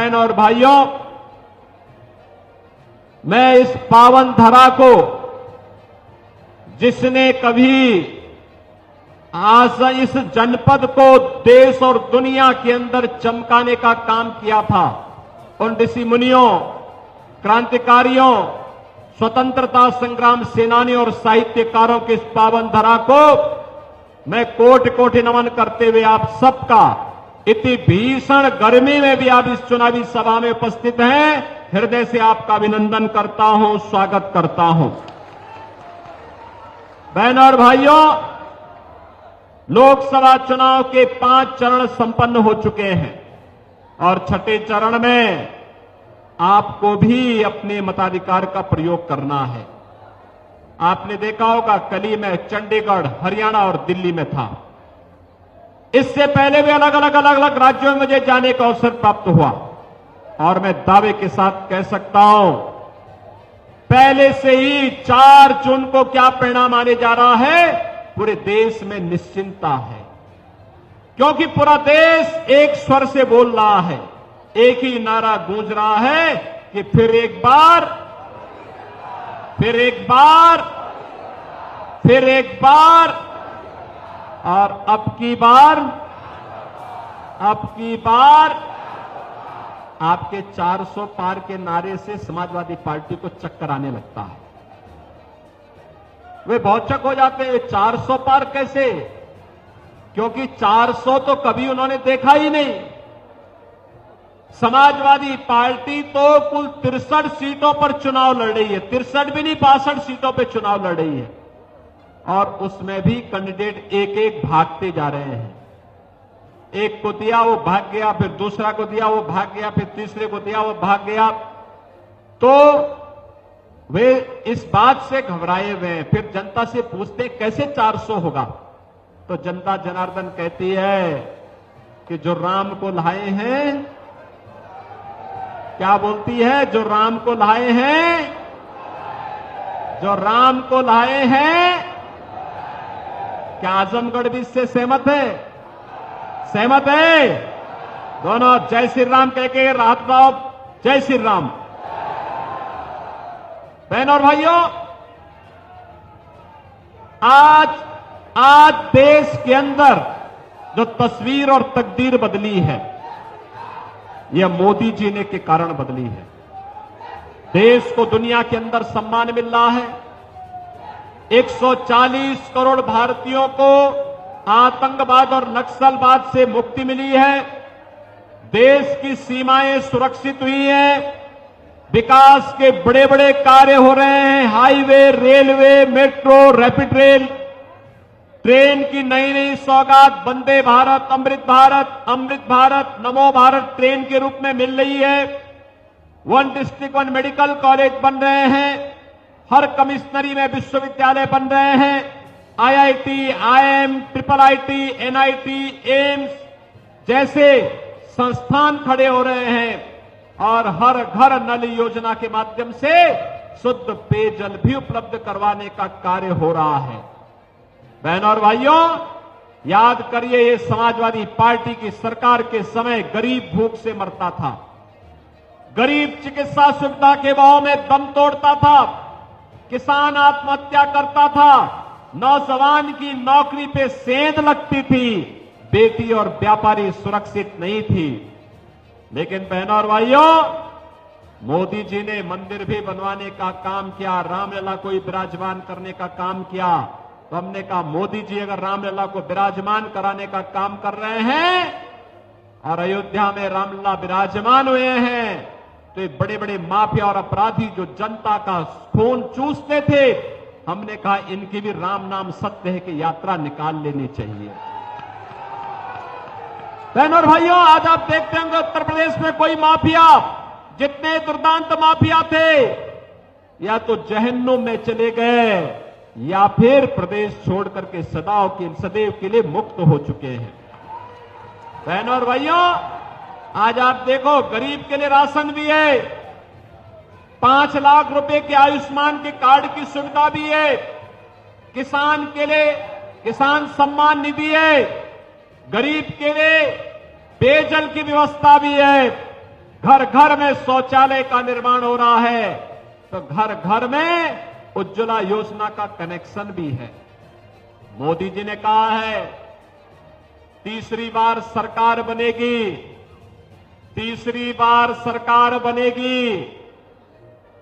बहन और भाइयों, मैं इस पावन धरा को, जिसने कभी आज इस जनपद को देश और दुनिया के अंदर चमकाने का काम किया था, उन ऋषि मुनियों, क्रांतिकारियों, स्वतंत्रता संग्राम सेनानियों और साहित्यकारों के इस पावन धरा को मैं कोटि कोटि नमन करते हुए आप सबका, इतनी भीषण गर्मी में भी आप इस चुनावी सभा में उपस्थित हैं, हृदय से आपका अभिनंदन करता हूं, स्वागत करता हूं। बहनों और भाइयों, लोकसभा चुनाव के 5 चरण संपन्न हो चुके हैं और छठे चरण में आपको भी अपने मताधिकार का प्रयोग करना है। आपने देखा होगा, कल ही मैं चंडीगढ़, हरियाणा और दिल्ली में था। इससे पहले भी अलग अलग राज्यों में मुझे जाने का अवसर प्राप्त हुआ और मैं दावे के साथ कह सकता हूं, पहले से ही 4 जून को क्या परिणाम आने जा रहा है, पूरे देश में निश्चिंतता है, क्योंकि पूरा देश एक स्वर से बोल रहा है, एक ही नारा गूंज रहा है कि फिर एक बार, फिर एक बार, फिर एक बार और अब की बार आपके 400 पार के नारे से समाजवादी पार्टी को चक्कर आने लगता है। वे भौचक हो जाते हैं, 400 पार कैसे? क्योंकि 400 तो कभी उन्होंने देखा ही नहीं। समाजवादी पार्टी तो कुल 63 सीटों पर चुनाव लड़ रही है, 63 भी नहीं, 62 सीटों पर चुनाव लड़ रही है और उसमें भी कैंडिडेट एक एक भागते जा रहे हैं। एक को दिया वो भाग गया, फिर दूसरा को दिया वो भाग गया, फिर तीसरे को दिया वो भाग गया। तो वे इस बात से घबराए हुए हैं। फिर जनता से पूछते कैसे 400 होगा, तो जनता जनार्दन कहती है कि जो राम को लाए हैं, क्या बोलती है, जो राम को लाए हैं, जो राम को लाए हैं। क्या आजमगढ़ भी इससे सहमत है? सहमत है? दोनों जय श्री राम कह के राहत भाव, जय श्री राम। बहनों और भाइयों, आज देश के अंदर जो तस्वीर और तकदीर बदली है, यह मोदी जी ने के कारण बदली है। देश को दुनिया के अंदर सम्मान मिल रहा है। 140 करोड़ भारतीयों को आतंकवाद और नक्सलवाद से मुक्ति मिली है। देश की सीमाएं सुरक्षित हुई हैं। विकास के बड़े बड़े कार्य हो रहे हैं। Highway, railway, metro, rapid rail, train की नई नई सौगात वंदे भारत, अमृत भारत, नमो भारत ट्रेन के रूप में मिल रही है। 1 डिस्ट्रिक्ट 1 मेडिकल कॉलेज बन रहे हैं। हर कमिश्नरी में विश्वविद्यालय बन रहे हैं। IIT, IIM, IIIT, NIT, AIIMS जैसे संस्थान खड़े हो रहे हैं और हर घर नल योजना के माध्यम से शुद्ध पेयजल भी उपलब्ध करवाने का कार्य हो रहा है। बहनों और भाइयों, याद करिए, ये समाजवादी पार्टी की सरकार के समय गरीब भूख से मरता था, गरीब चिकित्सा सुविधा के भाव में दम तोड़ता था, किसान आत्महत्या करता था, नौजवान की नौकरी पे सेंध लगती थी, बेटी और व्यापारी सुरक्षित नहीं थी। लेकिन बहनों और भाइयों, मोदी जी ने मंदिर भी बनवाने का काम किया, रामलला को विराजमान करने का काम किया। तो हमने कहा, मोदी जी अगर रामलला को विराजमान कराने का काम कर रहे हैं और अयोध्या में रामलला विराजमान हुए हैं, तो ये बड़े बड़े माफिया और अपराधी जो जनता का खून चूसते थे, हमने कहा इनकी भी राम नाम सत्य है कि यात्रा निकाल लेनी चाहिए। बहनों और भाइयों, आज आप देखते होंगे उत्तर प्रदेश में कोई माफिया, जितने दुर्दांत माफिया थे, या तो जहन्नुम में चले गए या फिर प्रदेश छोड़ करके सदैव के लिए मुक्त हो चुके हैं। बहनों और भाइयों, आज आप देखो, गरीब के लिए राशन भी है, 5 लाख रुपए के आयुष्मान के कार्ड की सुविधा भी है, किसान के लिए किसान सम्मान निधि है, गरीब के लिए पेयजल की व्यवस्था भी है, घर घर में शौचालय का निर्माण हो रहा है, तो घर घर में उज्ज्वला योजना का कनेक्शन भी है। मोदी जी ने कहा है तीसरी बार सरकार बनेगी, तीसरी बार सरकार बनेगी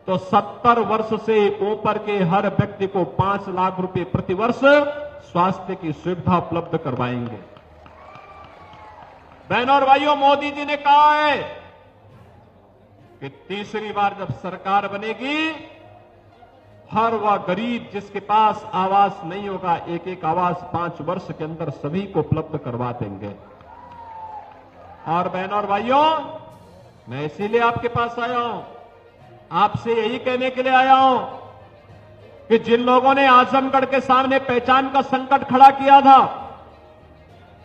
तो 70 वर्ष से ऊपर के हर व्यक्ति को 5 लाख रुपए प्रति वर्ष स्वास्थ्य की सुविधा उपलब्ध करवाएंगे। बहनों और भाइयों, मोदी जी ने कहा है कि तीसरी बार जब सरकार बनेगी, हर वह गरीब जिसके पास आवास नहीं होगा, एक एक आवास 5 वर्ष के अंदर सभी को उपलब्ध करवा देंगे। और बहनों और भाइयों, मैं इसीलिए आपके पास आया हूं, आपसे यही कहने के लिए आया हूं कि जिन लोगों ने आजमगढ़ के सामने पहचान का संकट खड़ा किया था,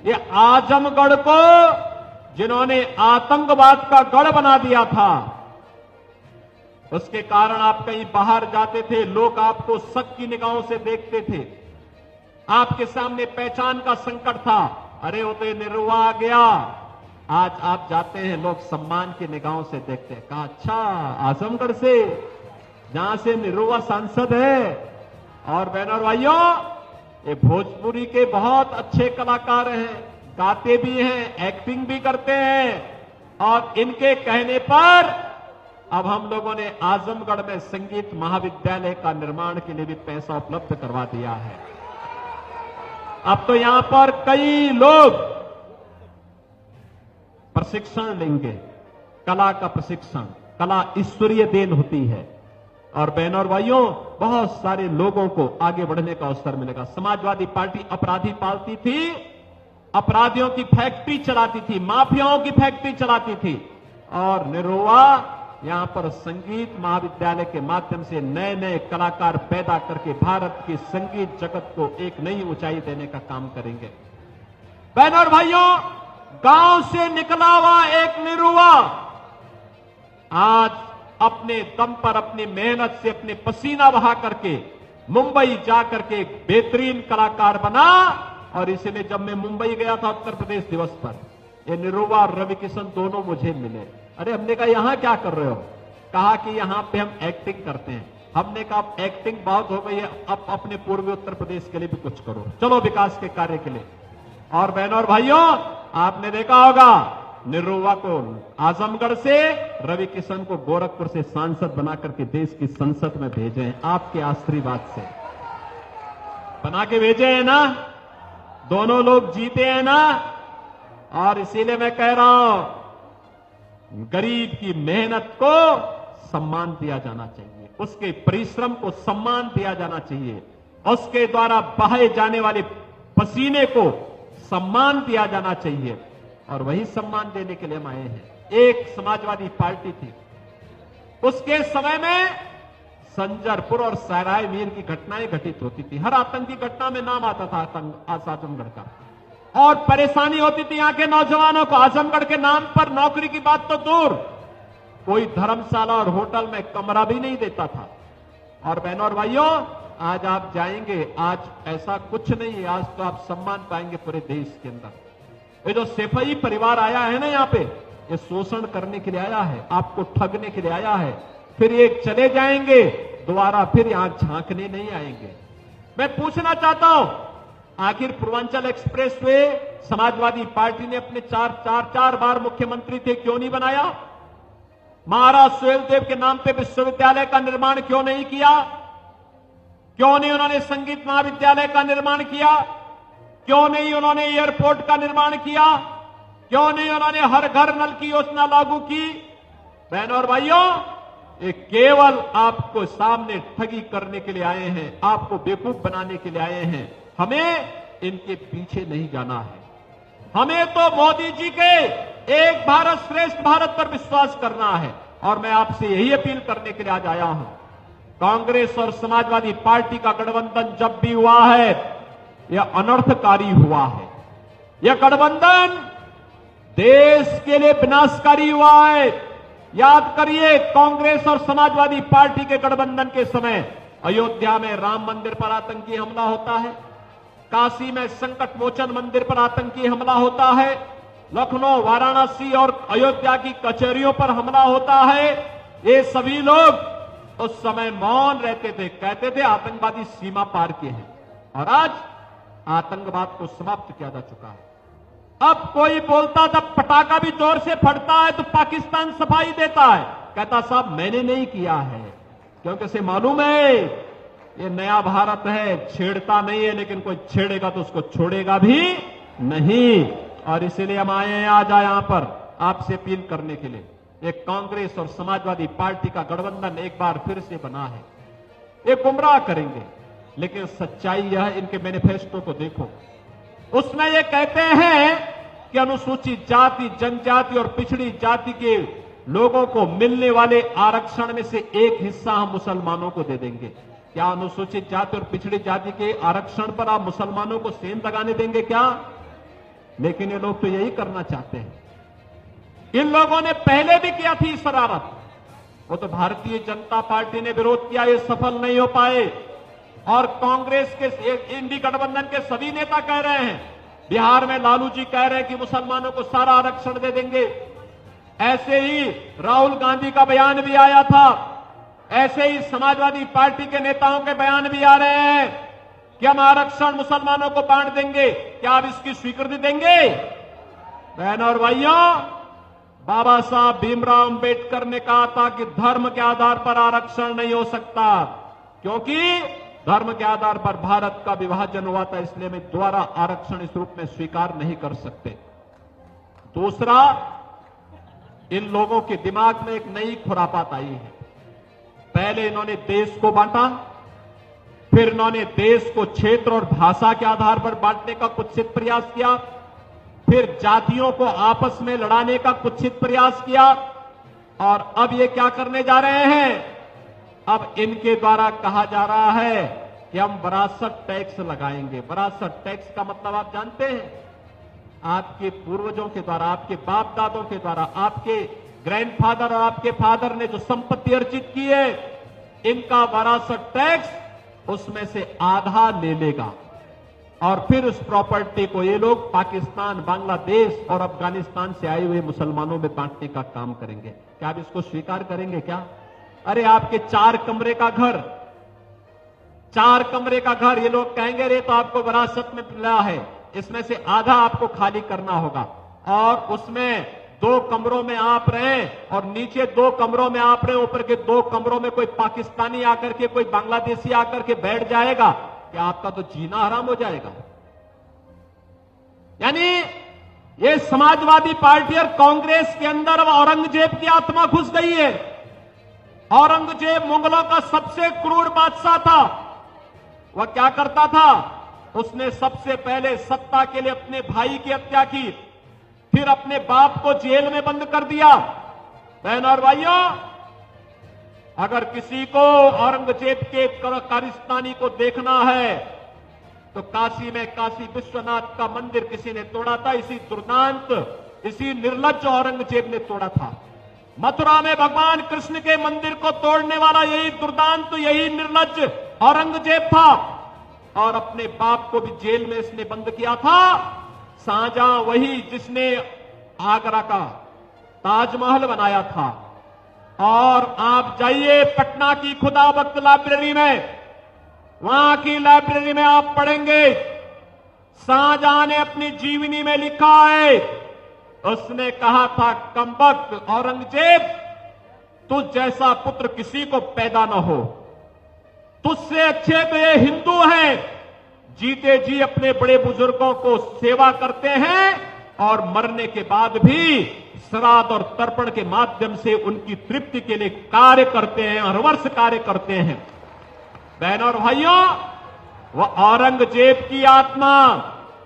ये आजमगढ़ को जिन्होंने आतंकवाद का गढ़ बना दिया था, उसके कारण आप कहीं बाहर जाते थे, लोग आपको शक की निगाहों से देखते थे, आपके सामने पहचान का संकट था। अरे वो तो निरुआ आ गया, आज आप जाते हैं, लोग सम्मान की निगाहों से देखते हैं। कहा अच्छा, आजमगढ़ से, जहां से निरुआ सांसद है। और बहनों और भाइयों, ये भोजपुरी के बहुत अच्छे कलाकार हैं, गाते भी हैं, एक्टिंग भी करते हैं, और इनके कहने पर अब हम लोगों ने आजमगढ़ में संगीत महाविद्यालय का निर्माण के लिए भी पैसा उपलब्ध करवा दिया है। अब तो यहां पर कई लोग प्रशिक्षण लेंगे, कला का प्रशिक्षण। कला ईश्वरीय देन होती है, और बहनों और भाइयों, बहुत सारे लोगों को आगे बढ़ने का अवसर मिलेगा। समाजवादी पार्टी अपराधी पालती थी, अपराधियों की फैक्ट्री चलाती थी, माफियाओं की फैक्ट्री चलाती थी, और निरुआ यहां पर संगीत महाविद्यालय के माध्यम से नए नए कलाकार पैदा करके भारत की संगीत जगत को एक नई ऊंचाई देने का काम करेंगे। बहनों और भाइयों, गांव से निकला हुआ एक निरुआ आज अपने दम पर, अपनी मेहनत से, अपने पसीना बहा करके मुंबई जाकर के एक बेहतरीन कलाकार बना। और इसलिए जब मैं मुंबई गया था उत्तर प्रदेश दिवस पर, ये निरुआ और रवि किशन दोनों मुझे मिले। अरे हमने कहा यहां क्या कर रहे हो? कहा कि यहां पे हम एक्टिंग करते हैं। हमने कहा अब एक्टिंग बहुत हो गई है, अब अपने पूर्वी उत्तर प्रदेश के लिए भी कुछ करो, चलो विकास के कार्य के लिए। और बहनों और भाइयों, आपने देखा होगा निरुआ को आजमगढ़ से, रवि किशन को गोरखपुर से सांसद बना करके देश की संसद में भेजे हैं, आपके आशीर्वाद से बना के भेजे हैं ना। दोनों लोग जीते हैं ना। और इसीलिए मैं कह रहा हूं, गरीब की मेहनत को सम्मान दिया जाना चाहिए, उसके परिश्रम को सम्मान दिया जाना चाहिए, उसके द्वारा बहाए जाने वाले पसीने को सम्मान दिया जाना चाहिए। और वही सम्मान देने के लिए हम आए हैं। एक समाजवादी पार्टी थी, उसके समय में संजरपुर और सराय मीर की घटनाएं घटित होती थी। हर आतंकी घटना में नाम आता था आजमगढ़ का, और परेशानी होती थी यहां के नौजवानों को। आजमगढ़ के नाम पर नौकरी की बात तो दूर, कोई धर्मशाला और होटल में कमरा भी नहीं देता था। और बहनों और भाइयों, आज आप जाएंगे, आज ऐसा कुछ नहीं है, आज तो आप सम्मान पाएंगे पूरे देश के अंदर। ये जो सैफई परिवार आया है ना यहां पे, ये शोषण करने के लिए आया है, आपको ठगने के लिए आया है, फिर ये चले जाएंगे, दोबारा फिर यहां झांकने नहीं आएंगे। मैं पूछना चाहता हूं, आखिर Purvanchal express way Samajwadi party ने अपने चार बार मुख्यमंत्री थे, क्यों नहीं बनाया? महाराज सुहेलदेव के नाम पे विश्वविद्यालय का निर्माण क्यों नहीं किया? क्यों नहीं उन्होंने संगीत महाविद्यालय का निर्माण किया? क्यों नहीं उन्होंने एयरपोर्ट का निर्माण किया? क्यों नहीं उन्होंने हर घर नल की योजना लागू की? बहनों और भाइयों, ये केवल आपको सामने ठगी करने के लिए आए हैं, आपको बेवकूफ बनाने के लिए आए हैं। हमें इनके पीछे नहीं जाना है। हमें तो मोदी जी के एक भारत श्रेष्ठ भारत पर विश्वास करना है। और मैं आपसे यही अपील करने के लिए आज आया हूं। कांग्रेस और समाजवादी पार्टी का गठबंधन जब भी हुआ है, यह अनर्थकारी हुआ है। यह गठबंधन देश के लिए विनाशकारी हुआ है। याद करिए, कांग्रेस और समाजवादी पार्टी के गठबंधन के समय अयोध्या में राम मंदिर पर आतंकी हमला होता है, काशी में संकट मोचन मंदिर पर आतंकी हमला होता है, लखनऊ, वाराणसी और अयोध्या की कचहरियों पर हमला होता है, ये सभी लोग उस समय मौन रहते थे, कहते थे आतंकवादी सीमा पार किए हैं। और आज आतंकवाद को समाप्त किया जा चुका है। अब कोई बोलता जब पटाखा भी जोर से फटता है तो पाकिस्तान सफाई देता है, कहता साहब मैंने नहीं किया है, क्योंकि उसे मालूम है ये नया भारत है, छेड़ता नहीं है, लेकिन कोई छेड़ेगा तो उसको छोड़ेगा भी नहीं। और इसलिए हम आए हैं आज यहां पर आपसे अपील करने के लिए। ये कांग्रेस और समाजवादी पार्टी का गठबंधन एक बार फिर से बना है। ये गुमराह करेंगे, लेकिन सच्चाई यह है, इनके मैनिफेस्टो को देखो, उसमें ये कहते हैं कि अनुसूचित जाति, जनजाति और पिछड़ी जाति के लोगों को मिलने वाले आरक्षण में से एक हिस्सा हम मुसलमानों को दे देंगे। क्या अनुसूचित जाति और पिछड़ी जाति के आरक्षण पर आप मुसलमानों को सेंध लगाने देंगे क्या? लेकिन ये लोग तो यही करना चाहते हैं। इन लोगों ने पहले भी किया थी शरारत, वो तो भारतीय जनता पार्टी ने विरोध किया, ये सफल नहीं हो पाए। और कांग्रेस के इंडी गठबंधन के सभी नेता कह रहे हैं, बिहार में लालू जी कह रहे हैं कि मुसलमानों को सारा आरक्षण दे देंगे। ऐसे ही राहुल गांधी का बयान भी आया था, ऐसे ही समाजवादी पार्टी के नेताओं के बयान भी आ रहे हैं कि हम आरक्षण मुसलमानों को बांट देंगे। क्या आप इसकी स्वीकृति देंगे? बहनों और भाइयों, बाबा साहब भीमराव अंबेडकर ने कहा था कि धर्म के आधार पर आरक्षण नहीं हो सकता, क्योंकि धर्म के आधार पर भारत का विभाजन हुआ था, इसलिए मैं दोबारा आरक्षण इस रूप में स्वीकार नहीं कर सकते। दूसरा, इन लोगों के दिमाग में एक नई खुरापात आई है। पहले इन्होंने देश को बांटा, फिर इन्होंने देश को क्षेत्र और भाषा के आधार पर बांटने का कुत्सित प्रयास किया, फिर जातियों को आपस में लड़ाने का कुत्सित प्रयास किया, और अब ये क्या करने जा रहे हैं? अब इनके द्वारा कहा जा रहा है कि हम विरासत टैक्स लगाएंगे। विरासत टैक्स का मतलब आप जानते हैं? आपके पूर्वजों के द्वारा, आपके बाप दादों के द्वारा, आपके ग्रैंडफादर और आपके फादर ने जो संपत्ति अर्जित की है, इनका विरासत टैक्स उसमें से आधा ले लेगा, और फिर उस प्रॉपर्टी को ये लोग पाकिस्तान, बांग्लादेश और अफगानिस्तान से आए हुए मुसलमानों में बांटने का काम करेंगे। क्या आप इसको स्वीकार करेंगे क्या? अरे आपके 4 कमरे का घर ये लोग कहेंगे रे तो आपको विरासत में मिला है, इसमें से आधा आपको खाली करना होगा, और उसमें 2 कमरों में आप रहें और नीचे 2 कमरों में आप रहें, ऊपर के 2 कमरों में कोई पाकिस्तानी आकर के, कोई बांग्लादेशी आकर के बैठ जाएगा, क्या आपका तो जीना हराम हो जाएगा? यानी ये समाजवादी पार्टी और कांग्रेस के अंदर अब औरंगजेब की आत्मा घुस गई है। औरंगजेब मुगलों का सबसे क्रूर बादशाह था। वह क्या करता था? उसने सबसे पहले सत्ता के लिए अपने भाई की हत्या की, फिर अपने बाप को जेल में बंद कर दिया। बहनों और भाइयों, अगर किसी को औरंगजेब के कारस्तानी को देखना है तो काशी में काशी विश्वनाथ का मंदिर किसी ने तोड़ा था, इसी दुर्दांत, इसी निर्लज्ज औरंगजेब ने तोड़ा था। मथुरा में भगवान कृष्ण के मंदिर को तोड़ने वाला यही दुर्दांत, यही निर्लज्ज औरंगजेब था, और अपने बाप को भी जेल में इसने बंद किया था। शाहजहां वही जिसने आगरा का ताजमहल बनाया था। और आप जाइए पटना की खुदाबख्त लाइब्रेरी में, वहां की लाइब्रेरी में आप पढ़ेंगे, शाहजहां ने अपनी जीवनी में लिखा है, उसने कहा था, कमबख्त औरंगजेब, तुझ जैसा पुत्र किसी को पैदा न हो, तुझसे अच्छे तो ये हिंदू हैं, जीते जी अपने बड़े बुजुर्गों को सेवा करते हैं और मरने के बाद भी श्राद्ध और तर्पण के माध्यम से उनकी तृप्ति के लिए कार्य करते हैं, हर वर्ष कार्य करते हैं। बहनों और भाइयों, वह औरंगजेब की आत्मा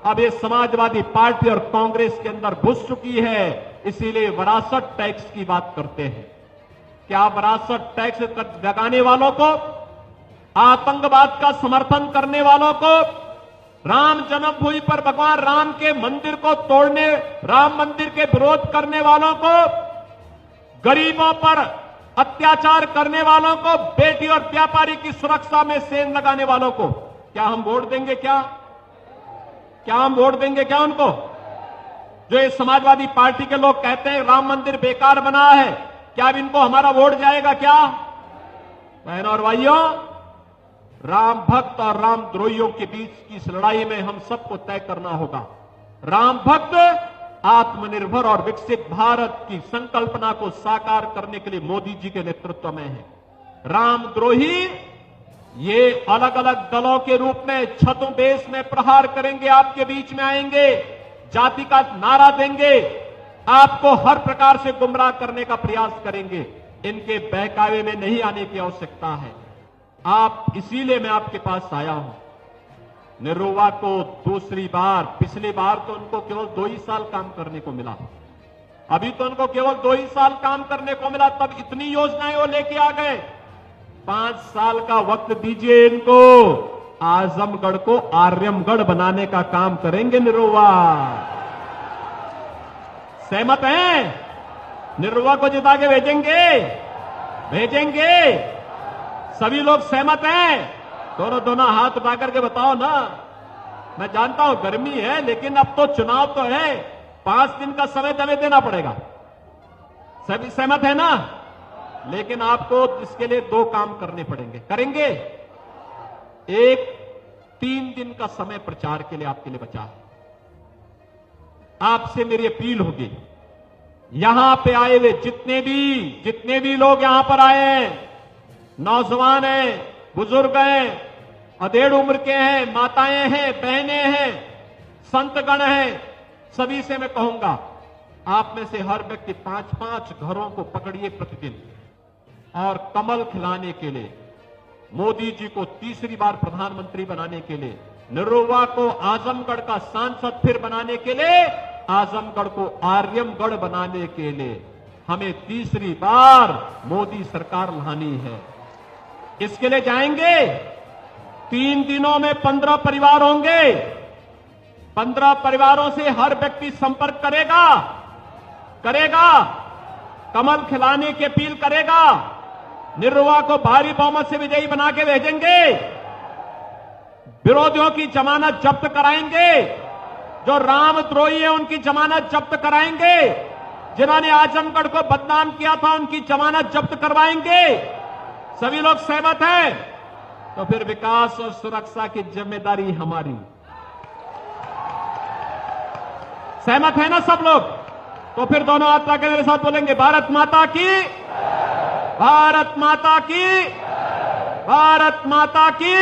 अब ये समाजवादी पार्टी और कांग्रेस के अंदर घुस चुकी है, इसीलिए विरासत टैक्स की बात करते हैं। क्या विरासत टैक्स लगाने वालों को, आतंकवाद का समर्थन करने वालों को, राम जन्मभूमि पर भगवान राम के मंदिर को तोड़ने, राम मंदिर के विरोध करने वालों को, गरीबों पर अत्याचार करने वालों को, बेटी और व्यापारी की सुरक्षा में सेंध लगाने वालों को, क्या हम वोट देंगे? क्या हम वोट देंगे क्या उनको? जो ये समाजवादी पार्टी के लोग कहते हैं राम मंदिर बेकार बना है, क्या अब इनको हमारा वोट जाएगा क्या? बहनों और भाइयों, राम भक्त और राम द्रोहियों के बीच की इस लड़ाई में हम सबको तय करना होगा। राम भक्त आत्मनिर्भर और विकसित भारत की संकल्पना को साकार करने के लिए मोदी जी के नेतृत्व में है। राम द्रोही ये अलग अलग दलों के रूप में छतों बेस में प्रहार करेंगे, आपके बीच में आएंगे, जाति का नारा देंगे, आपको हर प्रकार से गुमराह करने का प्रयास करेंगे। इनके बहकावे में नहीं आने की आवश्यकता है। आप इसीलिए मैं आपके पास आया हूं। निरुवा को दूसरी बार, पिछली बार तो उनको केवल 2 ही साल काम करने को मिला, अभी तो उनको केवल 2 ही साल काम करने को मिला, तब इतनी योजनाएं वो लेके आ गए। 5 साल का वक्त दीजिए इनको, आजमगढ़ को आर्यमगढ़ बनाने का काम करेंगे निरुवा। सहमत हैं? निरुवा को जिता के भेजेंगे। सभी लोग सहमत हैं? दोनों हाथ उठा करके बताओ ना। मैं जानता हूं गर्मी है, लेकिन अब तो चुनाव तो है, 5 दिन का समय हमें देना पड़ेगा। सभी सहमत है ना? लेकिन आपको इसके लिए 2 काम करने पड़ेंगे। करेंगे? एक, 3 दिन का समय प्रचार के लिए आपके लिए बचा है। आपसे मेरी अपील होगी, यहां पे आए हुए जितने भी लोग यहां पर आए हैं, नौजवान हैं, बुजुर्ग हैं, अधेड़ उम्र के हैं, माताएं हैं, बहनें हैं, संतगण हैं, सभी से मैं कहूंगा, आप में से हर व्यक्ति 5-5 घरों को पकड़िए प्रतिदिन और कमल खिलाने के लिए, मोदी जी को तीसरी बार प्रधानमंत्री बनाने के लिए, निरुवा को आजमगढ़ का सांसद फिर बनाने के लिए, आजमगढ़ को आर्यमगढ़ बनाने के लिए हमें तीसरी बार मोदी सरकार लानी है। इसके लिए जाएंगे। 3 दिनों में 15 परिवार होंगे। 15 परिवारों से हर व्यक्ति संपर्क करेगा, कमल खिलाने की अपील करेगा, निरुवा को भारी बहुमत से विजयी बना के भेजेंगे, विरोधियों की जमानत जब्त कराएंगे, जो रामद्रोही है उनकी जमानत जब्त कराएंगे, जिन्होंने आजमगढ़ को बदनाम किया था उनकी जमानत जब्त करवाएंगे। सभी लोग सहमत हैं? तो फिर विकास और सुरक्षा की जिम्मेदारी हमारी। सहमत है ना सब लोग? तो फिर दोनों हाथ लाके मेरे साथ बोलेंगे, भारत माता की, भारत माता की, भारत माता की।